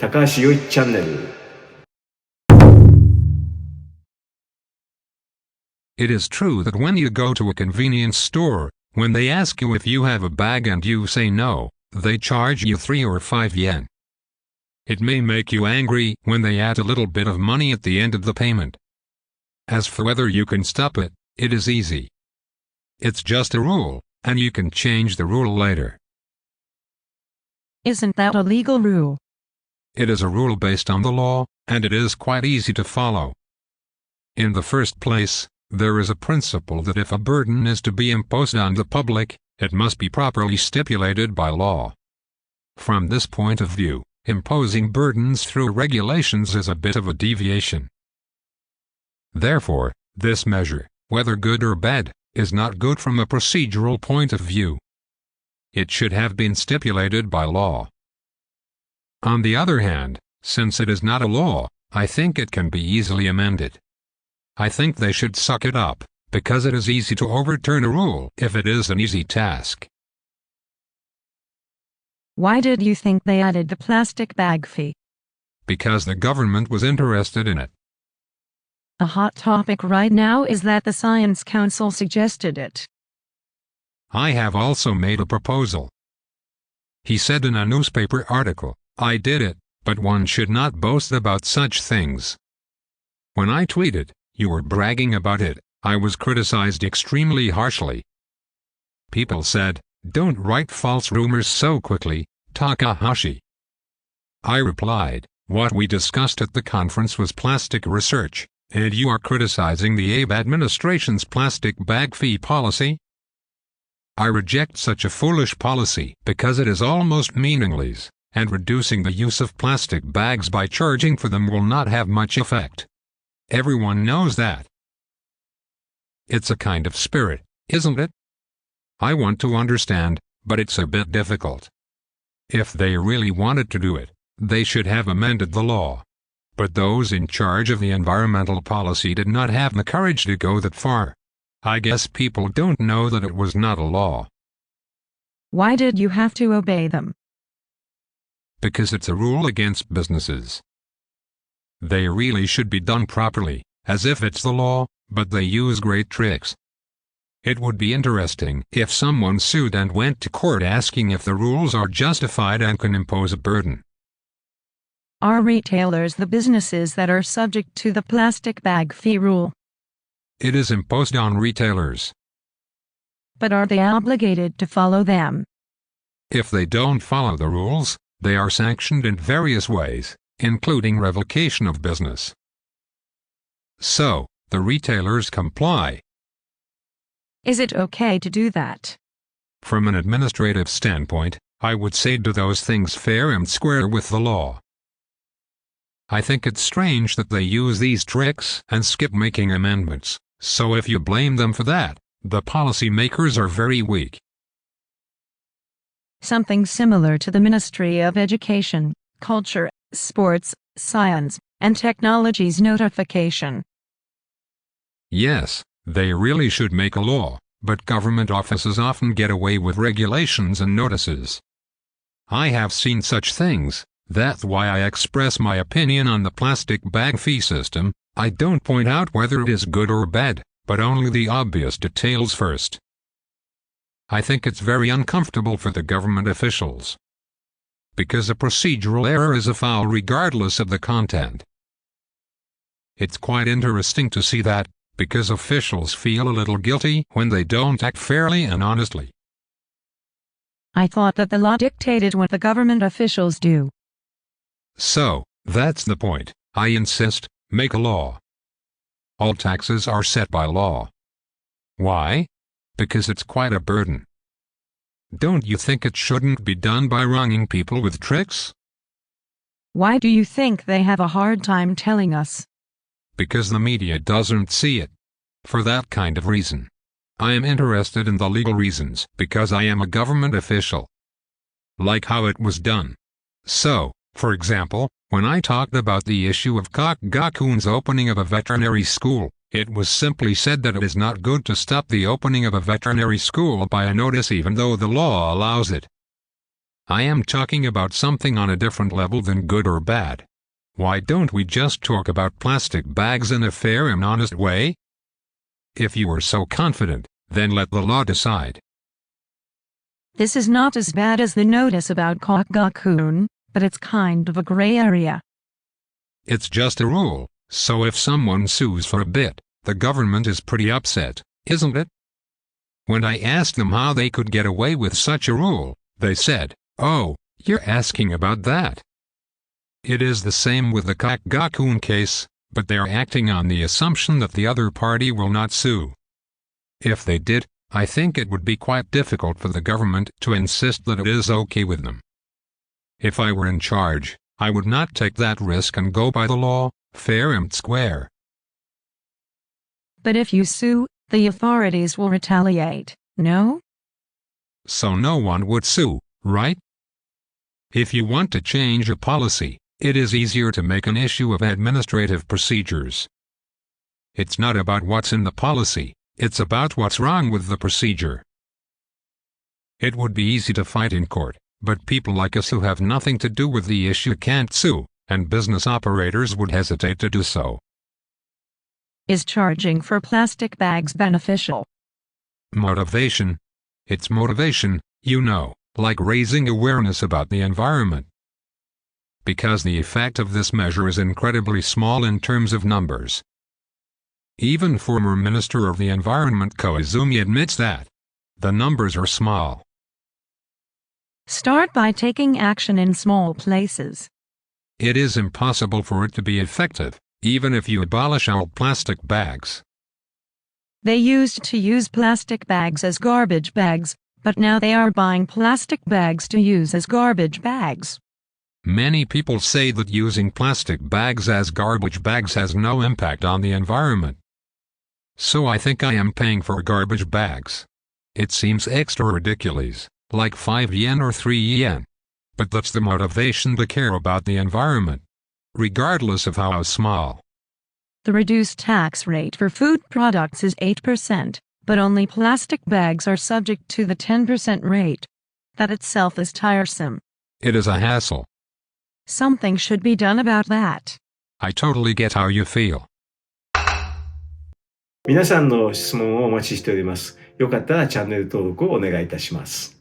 高橋よいチャンネル。 It is true that when you go to a convenience store, when they ask you if you have a bag and you say no, they charge you 3 or 5 yen. It may make you angry when they add a little bit of money at the end of the payment. As for whether you can stop it, it is easy. It's just a rule, and you can change the rule later. Isn't that a legal rule? It is a rule based on the law, and it is quite easy to follow. In the first place, there is a principle that if a burden is to be imposed on the public, it must be properly stipulated by law. From this point of view, imposing burdens through regulations is a bit of a deviation. Therefore, this measure, whether good or bad, is not good from a procedural point of view. It should have been stipulated by law. On the other hand, since it is not a law, I think it can be easily amended. I think they should suck it up, because it is easy to overturn a rule if it is an easy task. Why did you think they added the plastic bag fee? Because the government was interested in it. A hot topic right now is that the Science Council suggested it. I have also made a proposal. He said in a newspaper article, I did it, but one should not boast about such things. When I tweeted, you were bragging about it, I was criticized extremely harshly. People said, don't write false rumors so quickly, Takahashi. I replied, what we discussed at the conference was plastic research, and you are criticizing the Abe administration's plastic bag fee policy? I reject such a foolish policy because it is almost meaningless, and reducing the use of plastic bags by charging for them will not have much effect. Everyone knows that. It's a kind of spirit, isn't it? I want to understand, but it's a bit difficult. If they really wanted to do it, they should have amended the law. But those in charge of the environmental policy did not have the courage to go that far. I guess people don't know that it was not a law. Why did you have to obey them? Because it's a rule against businesses. They really should be done properly, as if it's the law, but they use great tricks. It would be interesting if someone sued and went to court asking if the rules are justified and can impose a burden. Are retailers the businesses that are subject to the plastic bag fee rule? It is imposed on retailers. But are they obligated to follow them? If they don't follow the rules, they are sanctioned in various ways, including revocation of business. So, the retailers comply. Is it okay to do that? From an administrative standpoint, I would say do those things fair and square with the law. I think it's strange that they use these tricks and skip making amendments, so if you blame them for that, the policymakers are very weak. Something similar to the Ministry of Education, Culture, Sports, Science, and Technology's notification. Yes, they really should make a law, but government offices often get away with regulations and notices. I have seen such things. That's why I express my opinion on the plastic bag fee system. I don't point out whether it is good or bad, but only the obvious details first. I think it's very uncomfortable for the government officials. Because a procedural error is a foul regardless of the content. It's quite interesting to see that, because officials feel a little guilty when they don't act fairly and honestly. I thought that the law dictated what the government officials do. So, that's the point. I insist, make a law. All taxes are set by law. Why? Because it's quite a burden. Don't you think it shouldn't be done by wronging people with tricks? Why do you think they have a hard time telling us? Because the media doesn't see it. For that kind of reason. I am interested in the legal reasons because I am a government official. Like how it was done. So, for example, when I talked about the issue of Kokugakun's opening of a veterinary school, it was simply said that it is not good to stop the opening of a veterinary school by a notice even though the law allows it. I am talking about something on a different level than good or bad. Why don't we just talk about plastic bags in a fair and honest way? If you are so confident, then let the law decide. This is not as bad as the notice about Kokgakun, but it's kind of a gray area. It's just a rule, so if someone sues for a bit, the government is pretty upset, isn't it? When I asked them how they could get away with such a rule, they said, "Oh, you're asking about that." It is the same with the Kokgakun case, but they are acting on the assumption that the other party will not sue. If they did, I think it would be quite difficult for the government to insist that it is okay with them. If I were in charge, I would not take that risk and go by the law, fair and square. But if you sue, the authorities will retaliate, no? So no one would sue, right? If you want to change a policy, it is easier to make an issue of administrative procedures. It's not about what's in the policy, it's about what's wrong with the procedure. It would be easy to fight in court, but people like us who have nothing to do with the issue can't sue, and business operators would hesitate to do so. Is charging for plastic bags beneficial? Motivation. It's motivation, you know, like raising awareness about the environment. Because the effect of this measure is incredibly small in terms of numbers. Even former Minister of the Environment Koizumi admits that. The numbers are small. Start by taking action in small places. It is impossible for it to be effective, even if you abolish all plastic bags. They used to use plastic bags as garbage bags, but now they are buying plastic bags to use as garbage bags. Many people say that using plastic bags as garbage bags has no impact on the environment. So I think I am paying for garbage bags. It seems extra ridiculous, like 5 yen or 3 yen. But that's the motivation to care about the environment, regardless of how small. The reduced tax rate for food products is 8%, but only plastic bags are subject to the 10% rate. That itself is tiresome. It is a hassle. Something should be done about that. I totally get how you feel. 皆さんの質問をお待ちしております。よかったらチャンネル登録をお願いいたします。